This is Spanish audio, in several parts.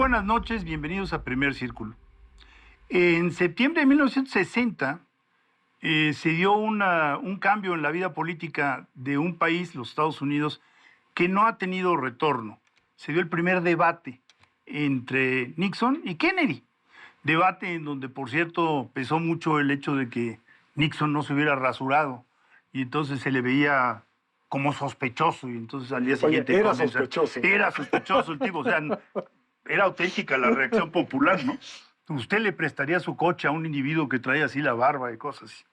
buenas noches, bienvenidos a Primer Círculo. En septiembre de 1960 se dio un cambio en la vida política de un país, los Estados Unidos, que no ha tenido retorno. Se dio el primer debate entre Nixon y Kennedy. Debate en donde, por cierto, pesó mucho el hecho de que Nixon no se hubiera rasurado y entonces se le veía como sospechoso y entonces al día siguiente... Oye, era sospechoso. Era sospechoso el tipo, o sea, era auténtica la reacción popular, ¿no? Usted le prestaría su coche a un individuo que traía así la barba y cosas así.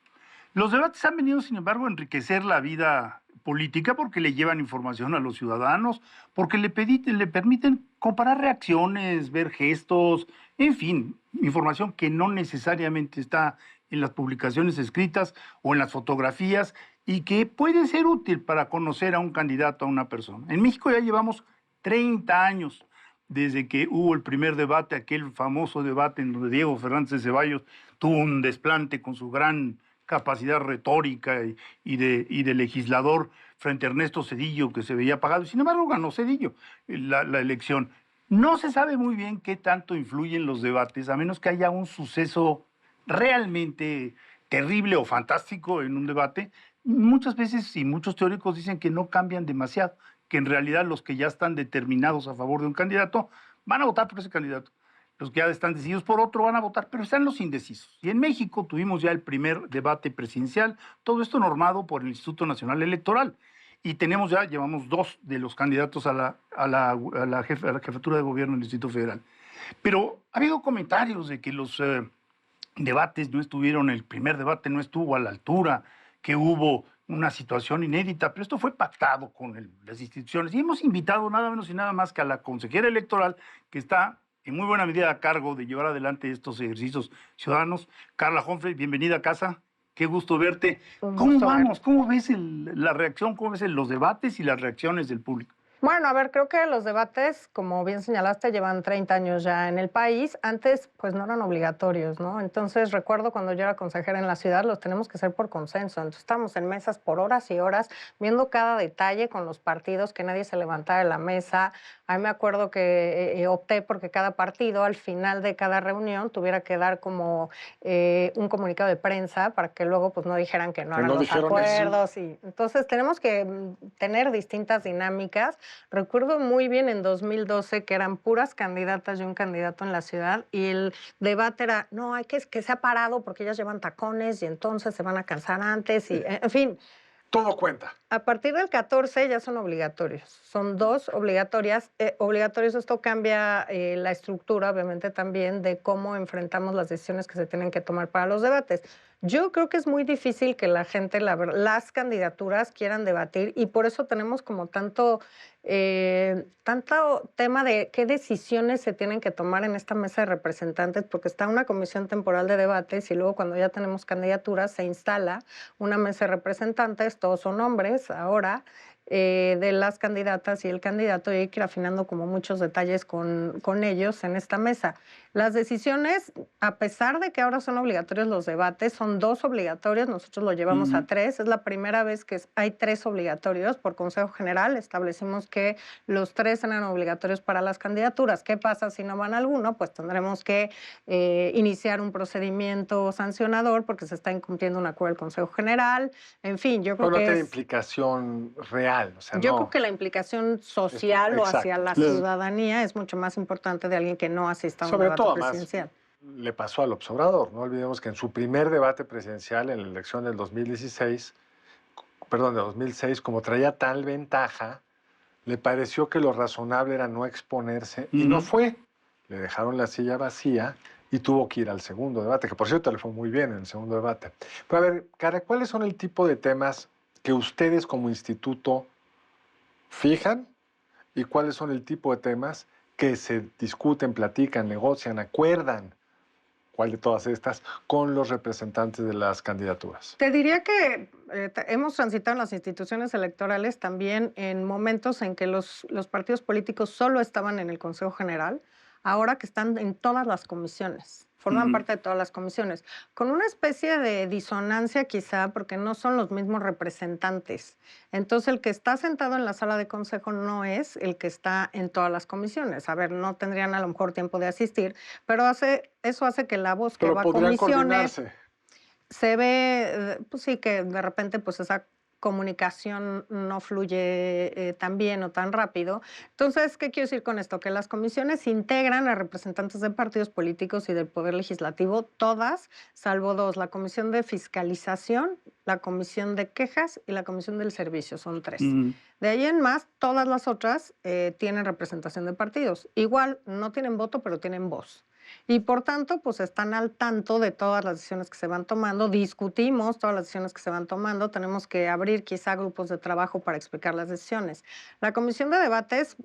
Los debates han venido, sin embargo, a enriquecer la vida política porque le llevan información a los ciudadanos, porque le permiten comparar reacciones, ver gestos, en fin, información que no necesariamente está en las publicaciones escritas o en las fotografías y que puede ser útil para conocer a un candidato, a una persona. En México ya llevamos 30 años desde que hubo el primer debate, aquel famoso debate en donde Diego Fernández de Ceballos tuvo un desplante con su gran capacidad retórica y de legislador frente a Ernesto Zedillo, que se veía apagado. Sin embargo, ganó Zedillo la elección. No se sabe muy bien qué tanto influyen los debates, a menos que haya un suceso realmente terrible o fantástico en un debate. Muchas veces, y muchos teóricos dicen que no cambian demasiado, que en realidad los que ya están determinados a favor de un candidato van a votar por ese candidato. Los que ya están decididos por otro van a votar, pero están los indecisos. Y en México tuvimos ya el primer debate presidencial, todo esto normado por el Instituto Nacional Electoral. Y llevamos dos de los candidatos a la jefatura de gobierno del Distrito Federal. Pero ha habido comentarios de que los debates no estuvieron, el primer debate no estuvo a la altura, que hubo una situación inédita, pero esto fue pactado con las instituciones. Y hemos invitado nada menos y nada más que a la consejera electoral, que está en muy buena medida a cargo de llevar adelante estos ejercicios ciudadanos. Carla Humphrey, bienvenida a casa. Qué gusto verte. ¿Cómo vamos? ¿Cómo ves la reacción? ¿Cómo ves los debates y las reacciones del público? Bueno, a ver, creo que los debates, como bien señalaste, llevan 30 años ya en el país. Antes, pues, no eran obligatorios, ¿no? Entonces, recuerdo cuando yo era consejera en la ciudad, los tenemos que hacer por consenso. Entonces, estábamos en mesas por horas y horas, viendo cada detalle con los partidos, que nadie se levantara de la mesa. A mí me acuerdo que opté porque cada partido, al final de cada reunión, tuviera que dar como un comunicado de prensa para que luego, pues, no dijeran que no eran los acuerdos. Y entonces, tenemos que tener distintas dinámicas. Recuerdo muy bien en 2012 que eran puras candidatas y un candidato en la ciudad y el debate era, no, hay que sea parado porque ellas llevan tacones y entonces se van a cansar antes y, en fin. Todo cuenta. A partir del 14 ya son obligatorios. Son dos obligatorias. Obligatorios, esto cambia la estructura, obviamente, también de cómo enfrentamos las decisiones que se tienen que tomar para los debates. Yo creo que es muy difícil que la gente, las candidaturas quieran debatir y por eso tenemos como tanto tema de qué decisiones se tienen que tomar en esta mesa de representantes, porque está una comisión temporal de debates y luego cuando ya tenemos candidaturas se instala una mesa de representantes, todos son hombres ahora, de las candidatas y el candidato, y hay que ir afinando como muchos detalles con ellos en esta mesa. Las decisiones, a pesar de que ahora son obligatorios los debates, son 2 obligatorios, nosotros lo llevamos a 3, es la primera vez que hay 3 obligatorios por Consejo General, establecimos que los 3 eran obligatorios para las candidaturas. ¿Qué pasa si no van alguno? Pues tendremos que iniciar un procedimiento sancionador porque se está incumpliendo un acuerdo del Consejo General, en fin, yo creo que no tiene implicación real. O sea, yo creo que la implicación social o hacia la ciudadanía es mucho más importante de alguien que no asista a un debate presidencial. Le pasó a López Obrador. No olvidemos que en su primer debate presidencial, en la elección del 2006, como traía tal ventaja, le pareció que lo razonable era no exponerse y no fue. Le dejaron la silla vacía y tuvo que ir al segundo debate, que por cierto le fue muy bien en el segundo debate. Pero a ver, Cara, ¿cuáles son el tipo de temas que ustedes como instituto fijan y cuáles son el tipo de temas que se discuten, platican, negocian, acuerdan? ¿Cuál de todas estas con los representantes de las candidaturas? Te diría que hemos transitado en las instituciones electorales también en momentos en que los partidos políticos solo estaban en el Consejo General, ahora que están en todas las comisiones. forman parte de todas las comisiones, con una especie de disonancia quizá, porque no son los mismos representantes. Entonces, el que está sentado en la sala de consejo no es el que está en todas las comisiones. A ver, no tendrían a lo mejor tiempo de asistir, pero eso hace que la voz que Pero va a podrían comisiones coordinarse. se ve, pues sí, que de repente pues esa comunicación no fluye tan bien o tan rápido. Entonces, ¿qué quiero decir con esto? Que las comisiones integran a representantes de partidos políticos y del Poder Legislativo, todas, salvo dos, la Comisión de Fiscalización, la Comisión de Quejas y la Comisión del Servicio, son tres. De ahí en más, todas las otras tienen representación de partidos. Igual, no tienen voto, pero tienen voz. Y por tanto, pues están al tanto de todas las decisiones que se van tomando, discutimos todas las decisiones que se van tomando, tenemos que abrir quizá grupos de trabajo para explicar las decisiones. La comisión de debates,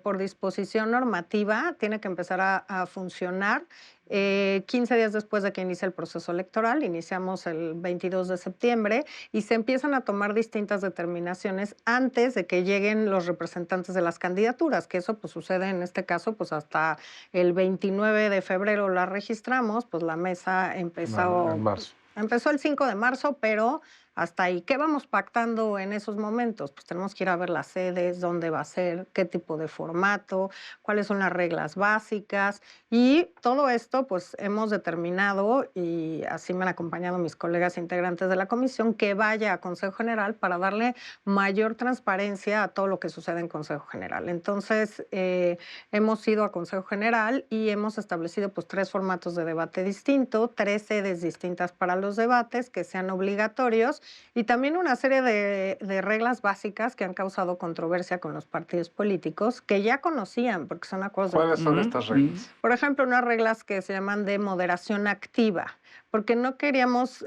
por disposición normativa, tiene que empezar a funcionar 15 días después de que inicia el proceso electoral. Iniciamos el 22 de septiembre y se empiezan a tomar distintas determinaciones antes de que lleguen los representantes de las candidaturas, que eso pues sucede en este caso pues hasta el 29 de febrero la registramos, pues la mesa empezó En marzo. Empezó el 5 de marzo, pero hasta ahí. ¿Qué vamos pactando en esos momentos? Pues tenemos que ir a ver las sedes, dónde va a ser, qué tipo de formato, cuáles son las reglas básicas. Y todo esto, pues hemos determinado, y así me han acompañado mis colegas integrantes de la comisión, que vaya a Consejo General para darle mayor transparencia a todo lo que sucede en Consejo General. Entonces, hemos ido a Consejo General y hemos establecido pues 3 formatos de debate distintos, 3 sedes distintas para los debates que sean obligatorios y también una serie de reglas básicas que han causado controversia con los partidos políticos que ya conocían porque son acuerdos de... ¿Cuáles son estas reglas? Por ejemplo, unas reglas que se llaman de moderación activa, porque no queríamos...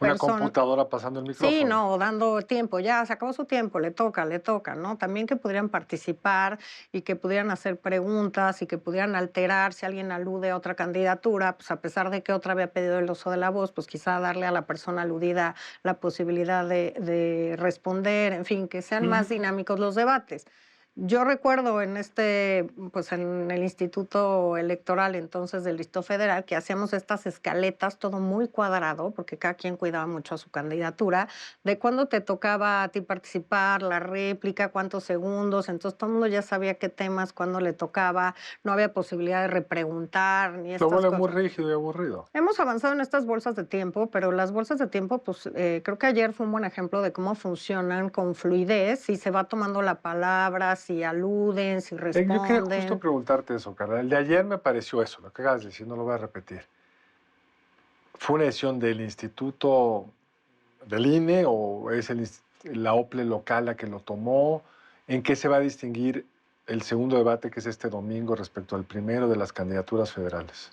Una computadora pasando el micrófono. Sí, no, dando tiempo, ya se acabó su tiempo, le toca, ¿no? También que pudieran participar y que pudieran hacer preguntas y que pudieran alterar si alguien alude a otra candidatura, pues a pesar de que otra había pedido el uso de la voz, pues quizá darle a la persona aludida la posibilidad de responder, en fin, que sean más dinámicos los debates. Yo recuerdo pues en el Instituto Electoral entonces del Distrito Federal que hacíamos estas escaletas, todo muy cuadrado, porque cada quien cuidaba mucho a su candidatura, de cuándo te tocaba a ti participar, la réplica, cuántos segundos, entonces todo el mundo ya sabía qué temas, cuándo le tocaba, no había posibilidad de repreguntar, ni estas Lo vuelve cosas. muy rígido y aburrido. Hemos avanzado en estas bolsas de tiempo, pero las bolsas de tiempo, pues creo que ayer fue un buen ejemplo de cómo funcionan con fluidez, si se va tomando la palabra, si aluden, si responden. Yo quería justo preguntarte eso, Carla. El de ayer me pareció eso, lo que acabas de decir, no lo voy a repetir. ¿Fue una decisión del Instituto del INE o es la OPLE local la que lo tomó? ¿En qué se va a distinguir el segundo debate, que es este domingo, respecto al primero de las candidaturas federales?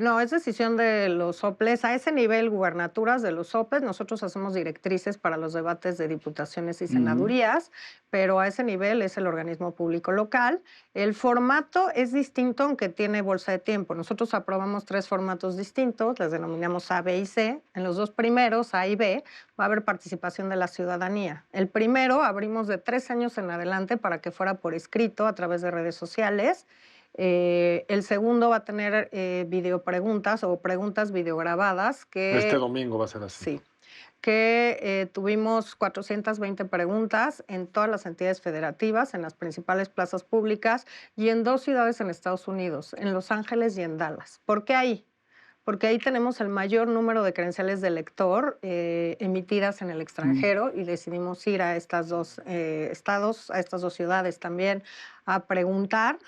No, es decisión de los OPLES. A ese nivel, gubernaturas de los OPLES, nosotros hacemos directrices para los debates de diputaciones y senadurías, pero a ese nivel es el organismo público local. El formato es distinto, aunque tiene bolsa de tiempo. Nosotros aprobamos 3 formatos distintos, les denominamos A, B y C. En los 2 primeros, A y B, va a haber participación de la ciudadanía. El primero abrimos de 3 años en adelante para que fuera por escrito a través de redes sociales. El segundo va a tener videopreguntas o preguntas videograbadas que... Este domingo va a ser así. Sí, que tuvimos 420 preguntas en todas las entidades federativas, en las principales plazas públicas y en 2 ciudades en Estados Unidos, en Los Ángeles y en Dallas. ¿Por qué ahí? Porque ahí tenemos el mayor número de credenciales de elector emitidas en el extranjero y decidimos ir a estos 2 estados, a estas 2 ciudades también a preguntar.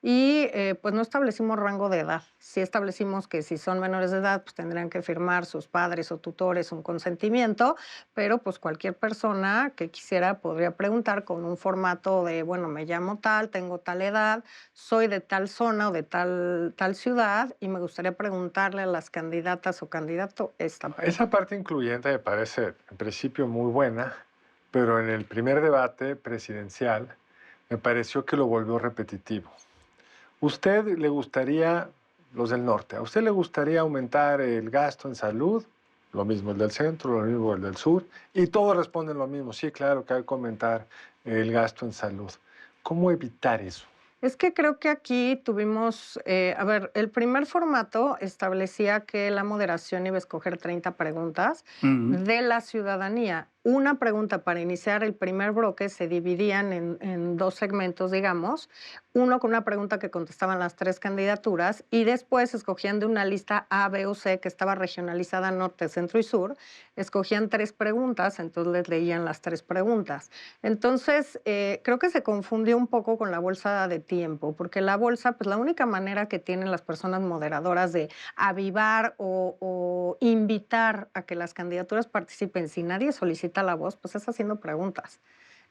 Y pues no establecimos rango de edad. Sí establecimos que si son menores de edad, pues tendrían que firmar sus padres o tutores un consentimiento, pero pues cualquier persona que quisiera podría preguntar con un formato de, bueno, me llamo tal, tengo tal edad, soy de tal zona o de tal ciudad y me gustaría preguntarle a las candidatas o candidato esta pregunta. Esa parte incluyente me parece en principio muy buena, pero en el primer debate presidencial me pareció que lo volvió repetitivo. ¿Usted le gustaría, los del norte, a usted le gustaría aumentar el gasto en salud? Lo mismo el del centro, lo mismo el del sur, y todos responden lo mismo. Sí, claro que hay que aumentar el gasto en salud. ¿Cómo evitar eso? Es que creo que aquí tuvimos, a ver, el primer formato establecía que la moderación iba a escoger 30 preguntas Ujú. de la ciudadanía. Una pregunta para iniciar el primer bloque se dividían en dos segmentos, digamos. Uno con una pregunta que contestaban las tres candidaturas y después escogían de una lista A, B o C que estaba regionalizada norte, centro y sur. Escogían tres preguntas, entonces les leían las tres preguntas. Entonces, creo que se confundió un poco con la bolsa de tiempo, porque la bolsa, pues la única manera que tienen las personas moderadoras de avivar o invitar a que las candidaturas participen si nadie solicita la voz, pues es haciendo preguntas.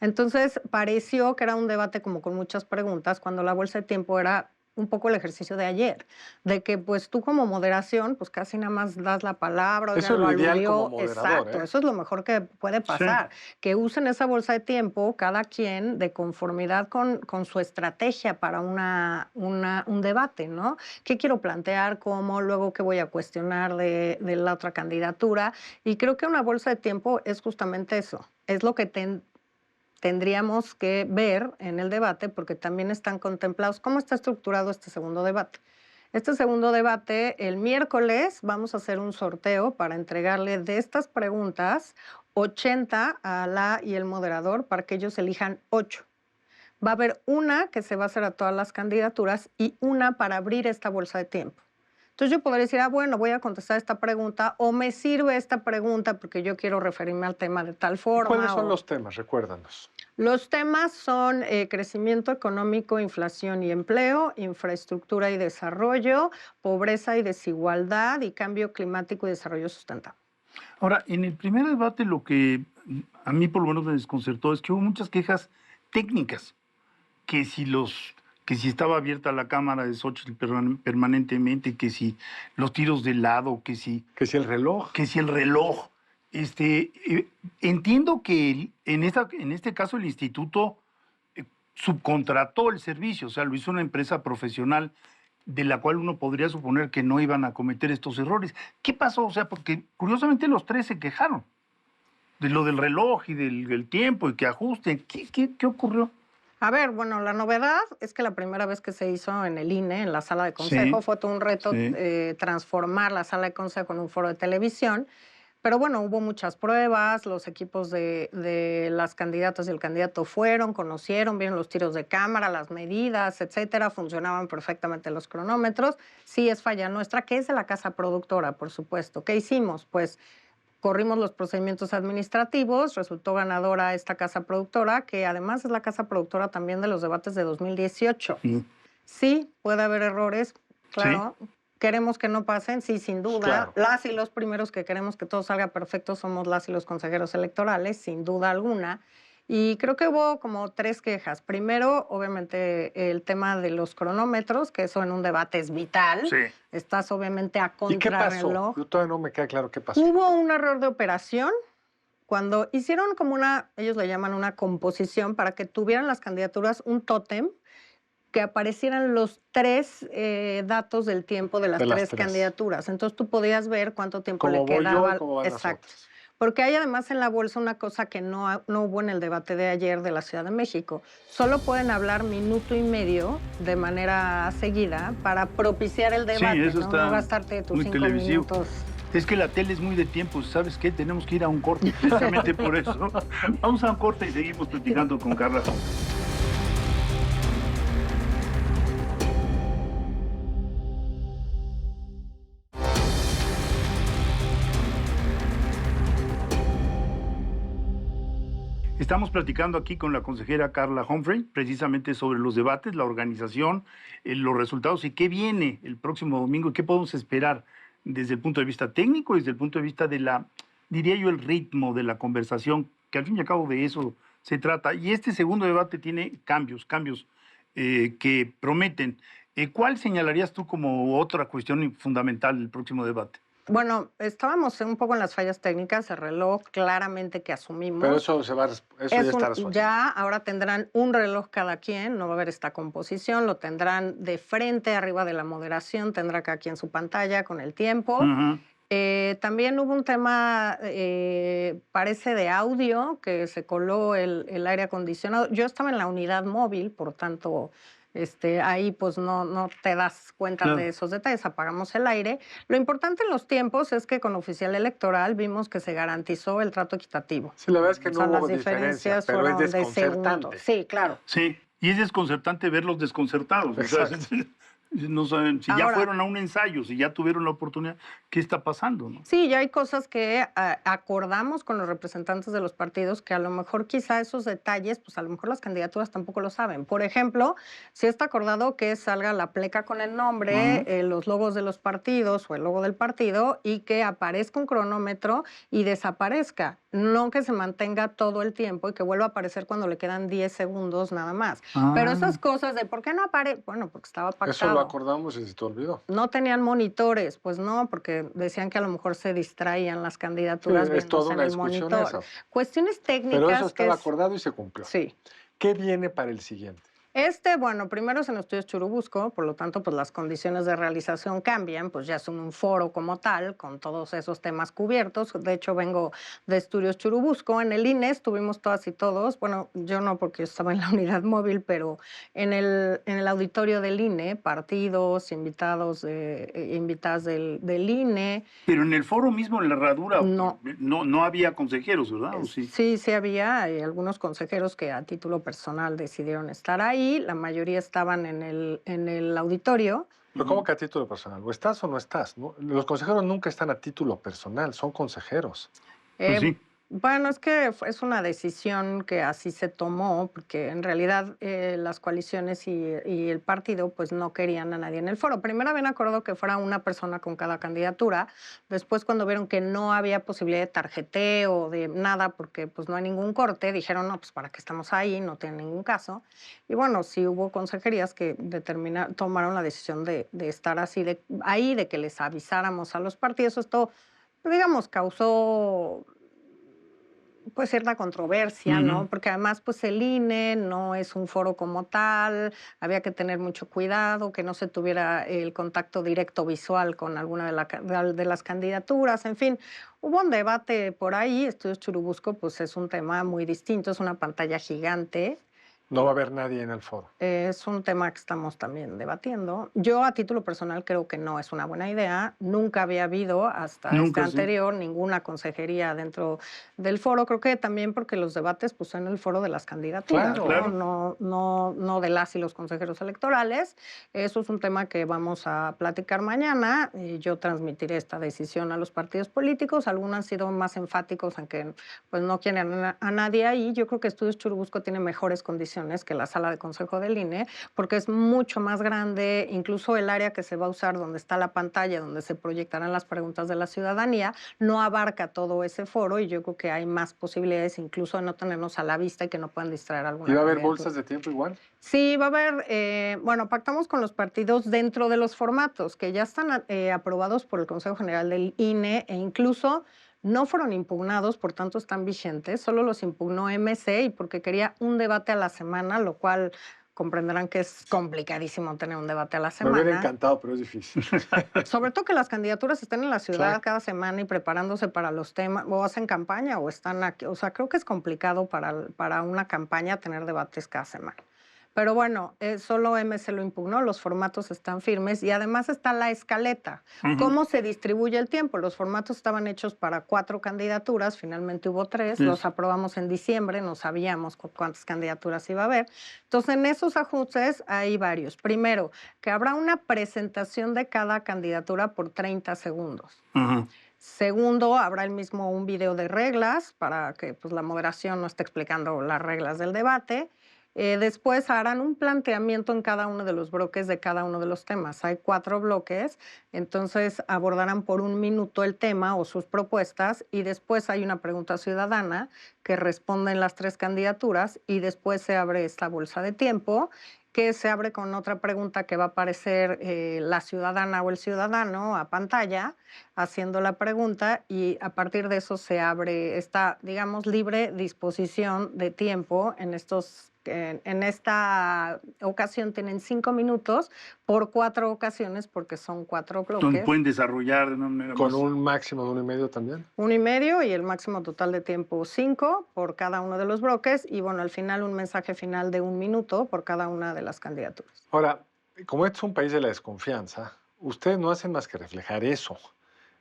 Entonces, pareció que era un debate como con muchas preguntas, cuando la bolsa de tiempo era un poco el ejercicio de ayer, de que pues tú como moderación, pues casi nada más das la palabra, Eso oigan, es lo lo ideal como aludió, moderador, exacto, ¿eh? eso es lo mejor que puede Sí. pasar, que usen esa bolsa de tiempo cada quien de conformidad con su estrategia para un debate, ¿no? ¿Qué quiero plantear? ¿Cómo? Luego, ¿qué voy a cuestionar de la otra candidatura? Y creo que una bolsa de tiempo es justamente eso, es lo que tendríamos que ver en el debate, porque también están contemplados cómo está estructurado este segundo debate. Este segundo debate, el miércoles, vamos a hacer un sorteo para entregarle de estas preguntas 80 a la y el moderador para que ellos elijan 8. Va a haber una que se va a hacer a todas las candidaturas y una para abrir esta bolsa de tiempo. Entonces yo podría decir, bueno, voy a contestar esta pregunta o me sirve esta pregunta porque yo quiero referirme al tema de tal ¿Y cuáles forma. son los temas? Recuérdanos. Los temas son crecimiento económico, inflación y empleo, infraestructura y desarrollo, pobreza y desigualdad y cambio climático y desarrollo sustentable. Ahora, en el primer debate lo que a mí por lo menos me desconcertó es que hubo muchas quejas técnicas, que si que si estaba abierta la cámara de Xochitl permanentemente, que si los tiros de lado, Que si el reloj. que si el reloj. Entiendo que en este caso el instituto subcontrató el servicio, o sea, lo hizo una empresa profesional de la cual uno podría suponer que no iban a cometer estos errores. ¿Qué pasó? O sea, porque curiosamente los tres se quejaron de lo del reloj y del tiempo y que ajusten. ¿Qué ocurrió? A ver, bueno, la novedad es que la primera vez que se hizo en el INE, en la sala de consejo, Sí, fue todo un reto sí. transformar la sala de consejo en un foro de televisión. Pero bueno, hubo muchas pruebas, los equipos de las candidatas y el candidato fueron, conocieron, vieron los tiros de cámara, las medidas, etcétera, funcionaban perfectamente los cronómetros. Sí es falla nuestra, que es de la casa productora, por supuesto. ¿Qué hicimos? Pues corrimos los procedimientos administrativos, resultó ganadora esta casa productora, que además es la casa productora también de los debates de 2018. Sí. Sí, puede haber errores, Sí. claro. Queremos que no pasen, sí, sin duda. Claro. Las y los primeros que queremos que todo salga perfecto somos las y los consejeros electorales, sin duda alguna. Y creo que hubo como tres quejas. Primero, obviamente, el tema de los cronómetros, que eso en un debate es vital. Sí. Estás obviamente a ¿Y qué pasó? contrarreloj. Yo todavía no me queda claro qué pasó. Hubo un error de operación cuando hicieron como ellos le llaman una composición para que tuvieran las candidaturas un tótem que aparecieran los tres datos del tiempo de las De las tres tres. candidaturas. Entonces tú podías ver cuánto tiempo Cómo le voy yo y quedaba. cómo van las Exacto. otras. Porque hay además en la bolsa una cosa que no hubo en el debate de ayer de la Ciudad de México. Solo pueden hablar minuto y medio de manera seguida para propiciar el debate, eso ¿no? está No gastarte tus muy 5 televisivo. minutos. Es que la tele es muy de tiempo, ¿sabes qué? Tenemos que ir a un corte, precisamente por eso. Vamos a un corte y seguimos platicando con Carla. Estamos platicando aquí con la consejera Carla Humphrey, precisamente sobre los debates, la organización, los resultados y qué viene el próximo domingo y qué podemos esperar desde el punto de vista técnico y desde el punto de vista de diría yo, el ritmo de la conversación, que al fin y al cabo de eso se trata. Y este segundo debate tiene cambios que prometen. ¿Cuál señalarías tú como otra cuestión fundamental del próximo debate? Bueno, estábamos un poco en las fallas técnicas, el reloj claramente que asumimos. Pero eso ya está resuelto. Ya ahora tendrán un reloj cada quien, no va a haber esta composición, lo tendrán de frente, arriba de la moderación, tendrá cada quien su pantalla con el tiempo. Ujú. También hubo un tema, parece de audio, que se coló el aire acondicionado. Yo estaba en la unidad móvil, por tanto, ahí pues no te das cuenta Claro. de esos detalles, apagamos el aire. Lo importante en los tiempos es que con oficial electoral vimos que se garantizó el trato equitativo. Sí, la verdad es que O no sea, las hubo diferencia, diferencias pero es fueron de segundos. desconcertante. Sí, claro. Sí, y es desconcertante verlos desconcertados. O sea, Exacto. no saben, si ya Ahora- fueron a un ensayo, si ya tuvieron la oportunidad, ¿qué está pasando? ¿No? Sí, ya hay cosas que acordamos con los representantes de los partidos que a lo mejor quizá esos detalles, pues a lo mejor las candidaturas tampoco lo saben. Por ejemplo, si está acordado que salga la pleca con el nombre, los logos de los partidos o el logo del partido y que aparezca un cronómetro y desaparezca. No que se mantenga todo el tiempo y que vuelva a aparecer cuando le quedan 10 segundos nada más. Pero esas cosas de ¿por qué no aparece? Bueno, porque estaba pactado. Eso lo acordamos y se te olvidó. No tenían monitores, pues no, porque decían que a lo mejor se distraían las candidaturas Sí, es toda viéndose en una el discusión monitor. esa. Cuestiones técnicas Pero eso que estaba es- acordado y se cumplió. Sí. ¿Qué viene para el siguiente? Bueno, primero es en Estudios Churubusco, por lo tanto, pues las condiciones de realización cambian, pues ya es un foro como tal, con todos esos temas cubiertos. De hecho, vengo de Estudios Churubusco. En el INE estuvimos todas y todos, bueno, yo no porque estaba en la unidad móvil, pero en el auditorio del INE, partidos, invitadas del INE. Pero en el foro mismo, en la herradura, No. no había consejeros, ¿verdad? ¿O sí? Sí había algunos consejeros que a título personal decidieron estar ahí, la mayoría estaban en el auditorio. Pero ¿cómo que a título personal? ¿O estás o no estás? ¿No? Los consejeros nunca están a título personal, son consejeros. Pues Eh, sí. Bueno, es que es una decisión que así se tomó, porque en realidad las coaliciones y el partido pues no querían a nadie en el foro. Primero habían acordado que fuera una persona con cada candidatura. Después, cuando vieron que no había posibilidad de tarjeteo o de nada, porque pues no hay ningún corte, dijeron, no, pues para qué estamos ahí, no tiene ningún caso. Y bueno, sí hubo consejerías que tomaron la decisión de estar así ahí, de que les avisáramos a los partidos. Esto, digamos, causó pues cierta controversia, ¿no? Porque además, pues el INE no es un foro como tal, había que tener mucho cuidado, que no se tuviera el contacto directo visual con alguna de las candidaturas, en fin, hubo un debate por ahí. Estudios Churubusco, pues es un tema muy distinto, es una pantalla gigante. No va a haber nadie en el foro. Es un tema que estamos también debatiendo. Yo a título personal creo que no es una buena idea. Nunca había habido hasta Nunca, sí. anterior ninguna consejería dentro del foro. Creo que también porque los debates pues son en el foro de las candidaturas, Claro. Claro. no de las y los consejeros electorales. Eso es un tema que vamos a platicar mañana. Yo transmitiré esta decisión a los partidos políticos. Algunos han sido más enfáticos en que pues no quieren a nadie ahí. Yo creo que Estudios Churubusco tiene mejores condiciones que la sala de consejo del INE, porque es mucho más grande, incluso el área que se va a usar, donde está la pantalla, donde se proyectarán las preguntas de la ciudadanía, no abarca todo ese foro y yo creo que hay más posibilidades incluso de no tenernos a la vista y que no puedan distraer alguna ¿Y va a haber candidatura. bolsas de tiempo igual? Sí, va a haber, bueno, pactamos con los partidos dentro de los formatos que ya están aprobados por el Consejo General del INE e incluso no fueron impugnados, por tanto están vigentes, solo los impugnó MC y porque quería un debate a la semana, lo cual comprenderán que es complicadísimo tener un debate a la Me semana. hubiera encantado, pero es difícil. Sobre todo que las candidaturas estén en la ciudad Claro. cada semana y preparándose para los temas, o hacen campaña o están aquí. O sea, creo que es complicado para una campaña tener debates cada semana. Pero bueno, solo MC lo impugnó, los formatos están firmes y además está la escaleta. ¿Cómo se distribuye el tiempo? Los formatos estaban hechos para 4 candidaturas, finalmente hubo 3, Sí. los aprobamos en diciembre, no sabíamos cuántas candidaturas iba a haber. Entonces, en esos ajustes hay varios. Primero, que habrá una presentación de cada candidatura por 30 segundos. Segundo, habrá un video de reglas para que pues, la moderación no esté explicando las reglas del debate. Después harán un planteamiento en cada uno de los bloques de cada uno de los temas. Hay 4 bloques, entonces abordarán por 1 minuto el tema o sus propuestas y después hay una pregunta ciudadana que responden las 3 candidaturas y después se abre esta bolsa de tiempo que se abre con otra pregunta que va a aparecer la ciudadana o el ciudadano a pantalla haciendo la pregunta y a partir de eso se abre esta, digamos, libre disposición de tiempo en esta ocasión tienen 5 minutos por 4 ocasiones, porque son 4 Donde bloques. pueden desarrollar de una manera Con más. un máximo de 1,5 también. 1,5 y el máximo total de tiempo 5 por cada uno de los bloques. Y bueno, al final un mensaje final de 1 minuto por cada una de las candidaturas. Ahora, como este es un país de la desconfianza, ustedes no hacen más que reflejar eso.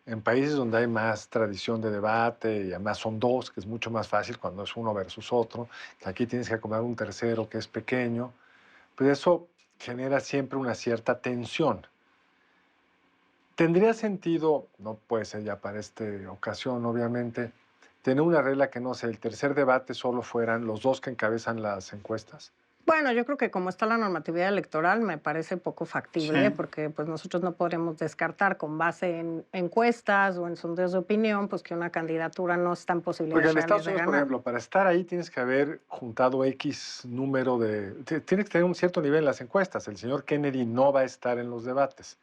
En países donde hay más tradición de debate y además son dos, que es mucho más fácil cuando es uno versus otro, que aquí tienes que acomodar un tercero que es pequeño, pues eso genera siempre una cierta tensión. ¿Tendría sentido, no puede ser ya para esta ocasión, obviamente, tener una regla que no sé, el tercer debate solo fueran los dos que encabezan las encuestas? Bueno, yo creo que como está la normatividad electoral, me parece poco factible, Sí. porque pues nosotros no podremos descartar con base en encuestas o en sondeos de opinión, pues que una candidatura no está en Porque posibilidades en reales Estados de Unidos, por ganar. ejemplo, para estar ahí tienes que haber juntado X número de... Tienes que tener un cierto nivel en las encuestas. El señor Kennedy no va a estar en los debates.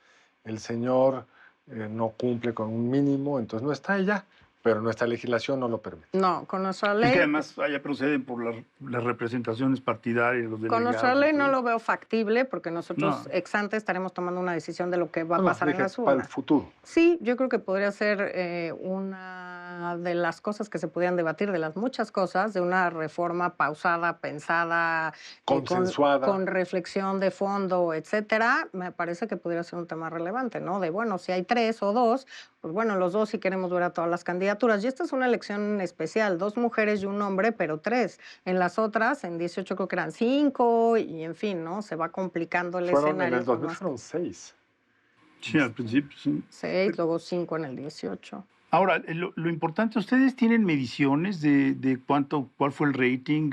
El señor no cumple con un mínimo, entonces no está ahí ya. Pero nuestra legislación no lo permite. No, con nuestra Es que ley, además allá proceden por las representaciones partidarias, los con nuestra delegados. y ley no todo. lo veo factible, porque nosotros No. ex ante estaremos tomando una decisión de lo que va a No, no, pasar en dije, las para el urnas. futuro. Sí, yo creo que podría ser una de las cosas que se podían debatir, de las muchas cosas, de una reforma pausada, pensada, Consensuada. con reflexión de fondo, etcétera. Me parece que podría ser un tema relevante, ¿no? De, bueno, si hay 3 o 2, pues bueno, los 2 sí queremos ver a todas las candidaturas. Y esta es una elección especial, 2 mujeres y un hombre, pero 3. En las otras, en 18 creo que eran 5, y en fin, ¿no? Se va complicando el Fueron, en escenario el con 2000 más fueron 6. Sí, al principio, sí. 6, luego 5 en el 18. Ahora, lo importante, ¿ustedes tienen mediciones de cuál fue el rating,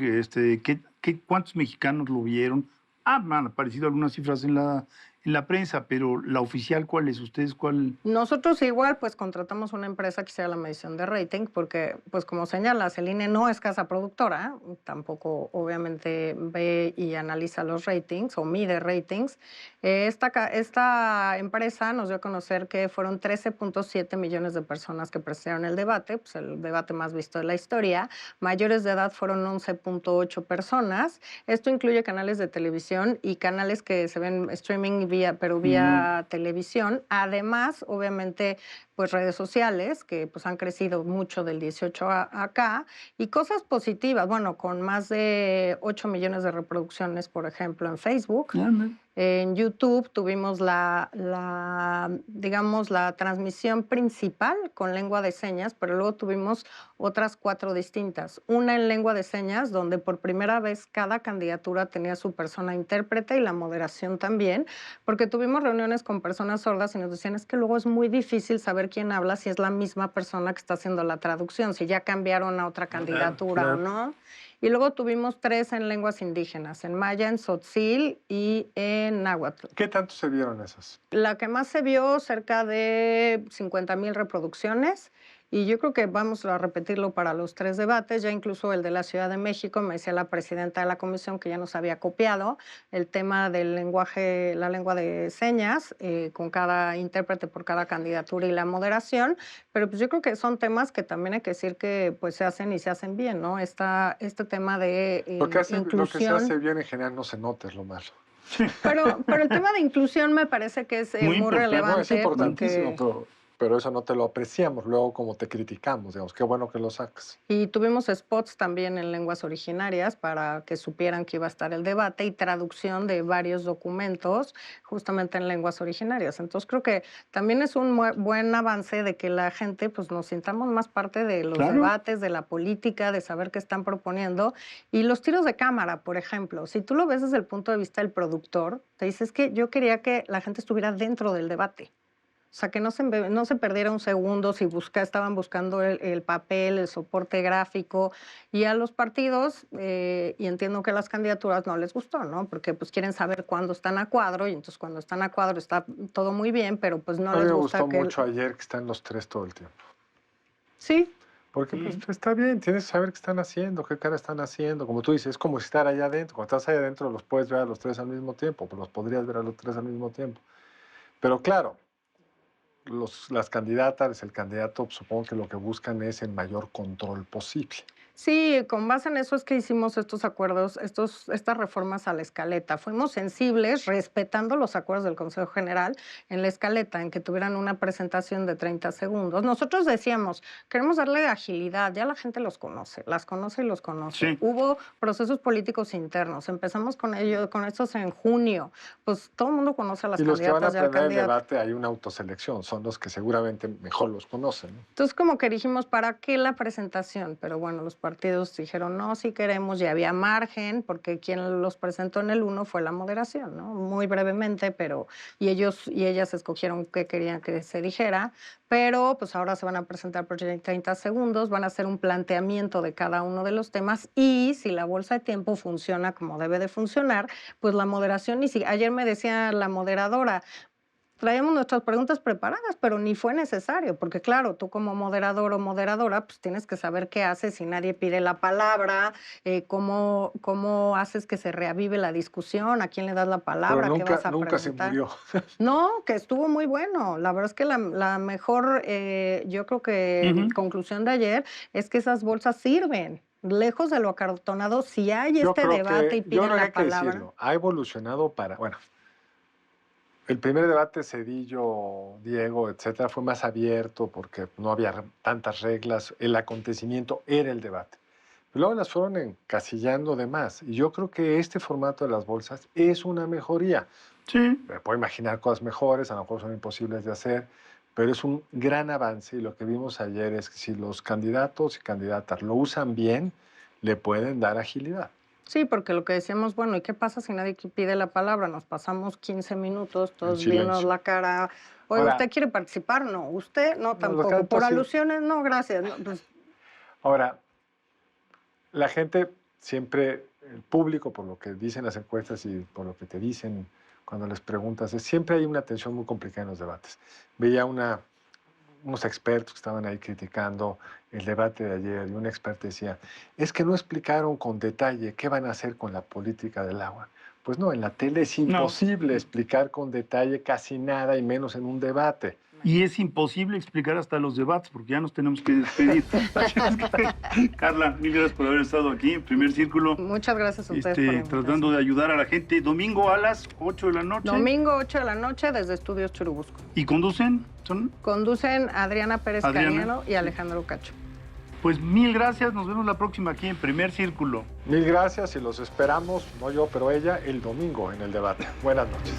cuántos mexicanos lo vieron? Han aparecido algunas cifras en la prensa, pero la oficial, ¿cuál es? ¿Ustedes cuál? Nosotros igual, pues contratamos una empresa que hiciera la medición de rating, porque, pues como señalas, el INE no es casa productora, tampoco obviamente ve y analiza los ratings o mide ratings. Esta empresa nos dio a conocer que fueron 13.7 millones de personas que presenciaron el debate, pues el debate más visto de la historia. Mayores de edad fueron 11.8 personas. Esto incluye canales de televisión y canales que se ven streaming vía televisión. Además, obviamente, pues redes sociales que pues han crecido mucho del 18 acá, y cosas positivas, bueno, con más de 8 millones de reproducciones, por ejemplo, en Facebook. En YouTube tuvimos digamos, la transmisión principal con lengua de señas, pero luego tuvimos otras 4 distintas. Una en lengua de señas, donde por primera vez cada candidatura tenía su persona intérprete y la moderación también, porque tuvimos reuniones con personas sordas y nos decían, es que luego es muy difícil saber quién habla si es la misma persona que está haciendo la traducción, si ya cambiaron a otra candidatura o no. Y luego tuvimos 3 en lenguas indígenas, en maya, en tzotzil y en náhuatl. ¿Qué tanto se vieron esas? La que más se vio, cerca de 50,000 reproducciones, y yo creo que vamos a repetirlo para los 3 debates. Ya incluso el de la Ciudad de México, me decía la presidenta de la comisión que ya nos había copiado el tema del lenguaje, la lengua de señas, con cada intérprete por cada candidatura y la moderación, pero pues yo creo que son temas que también hay que decir que pues se hacen y se hacen bien, ¿no? Este tema de Lo que se inclusión. hace bien en general no se nota, es lo malo. Pero el tema de inclusión me parece que es Muy muy importante. No, es relevante, importantísimo, porque pero eso no te lo apreciamos luego como te criticamos, digamos, qué bueno que lo sacas. y tuvimos spots también en lenguas originarias para que supieran que iba a estar el debate, y traducción de varios documentos justamente en lenguas originarias. Entonces creo que también es un buen avance de que la gente pues nos sintamos más parte de los Claro. debates, de la política, de saber qué están proponiendo. Y los tiros de cámara, por ejemplo, si tú lo ves desde el punto de vista del productor, te dices que yo quería que la gente estuviera dentro del debate. O sea, que no se perdiera un segundo si estaban buscando el papel, el soporte gráfico. Y a los partidos, y entiendo que a las candidaturas no les gustó, ¿no? Porque pues quieren saber cuándo están a cuadro, y entonces cuando están a cuadro está todo muy bien, pero pues no A mí les me gusta gustó que... mucho ayer que están los 3 todo el tiempo. Sí, Porque pues está bien, tienes que saber qué están haciendo, qué cara están haciendo. Como tú dices, es como estar allá adentro. Cuando estás allá adentro los puedes ver a los 3 al mismo tiempo, pues los podrías ver a los 3 al mismo tiempo. Pero claro, las candidatas, el candidato, supongo que lo que buscan es el mayor control posible. Sí, con base en eso es que hicimos estos acuerdos, estas reformas a la escaleta. Fuimos sensibles, respetando los acuerdos del Consejo General en la escaleta, en que tuvieran una presentación de 30 segundos. Nosotros decíamos, queremos darle agilidad, ya la gente los conoce, las conoce y los conoce. Sí. Hubo procesos políticos internos, empezamos con ellos, con estos en junio. Pues todo el mundo conoce a las Y los que van a candidatas y al aprender el candidato. debate hay una autoselección, son los que seguramente mejor los conocen, ¿no? Entonces, como que dijimos, ¿para qué la presentación? Pero bueno, los partidos dijeron, no, sí queremos, y había margen, porque quien los presentó en el 1 fue la moderación, ¿no? Muy brevemente, pero, y ellos y ellas escogieron qué querían que se dijera, pero pues ahora se van a presentar por 30 segundos, van a hacer un planteamiento de cada uno de los temas, y si la bolsa de tiempo funciona como debe de funcionar, pues la moderación, y si ayer me decía la moderadora, traíamos nuestras preguntas preparadas, pero ni fue necesario, porque claro, tú como moderador o moderadora, pues tienes que saber qué haces si nadie pide la palabra, cómo haces que se reavive la discusión, a quién le das la Pero palabra, qué vas a nunca se preguntar. murió. No, que estuvo muy bueno. La verdad es que la mejor, yo creo que Ujú. conclusión de ayer es que esas bolsas sirven. Lejos de lo acartonado, si hay Yo este creo debate y que, yo piden creo que la hay que palabra. decirlo, ha evolucionado para, bueno, el primer debate Cedillo, Diego, etcétera, fue más abierto porque no había tantas reglas, el acontecimiento era el debate. Pero luego las fueron encasillando de más. Y yo creo que este formato de las bolsas es una mejoría. Sí. Me puedo imaginar cosas mejores, a lo mejor son imposibles de hacer, pero es un gran avance y lo que vimos ayer es que si los candidatos y candidatas lo usan bien, le pueden dar agilidad. Sí, porque lo que decíamos, bueno, ¿y qué pasa si nadie pide la palabra? Nos pasamos 15 minutos, En todos viéndonos silencio. la cara. Oye, Ahora, ¿usted quiere participar? No. ¿Usted? No, los tampoco. candidatos ¿Por sí. alusiones? No, gracias. No, pues, Ahora, la gente siempre, el público, por lo que dicen las encuestas y por lo que te dicen cuando les preguntas, siempre hay una tensión muy complicada en los debates. Veía unos expertos que estaban ahí criticando el debate de ayer y un experto decía, es que no explicaron con detalle qué van a hacer con la política del agua. Pues no, en la tele es imposible explicar con detalle casi nada y menos en un debate. Y es imposible explicar hasta los debates porque ya nos tenemos que despedir. Así es que, Carla, mil gracias por haber estado aquí en Primer Círculo, muchas gracias a ustedes por la invitación. tratando de ayudar a la gente. Domingo a las 8 de la noche. Domingo 8 de la noche desde Estudios Churubusco. ¿Y conducen? Conducen Adriana Pérez Adriana. Cañelo y Alejandro Cacho. Pues mil gracias. Nos vemos la próxima aquí en Primer Círculo. Mil gracias y los esperamos, no yo, pero ella, el domingo en el debate. Buenas noches.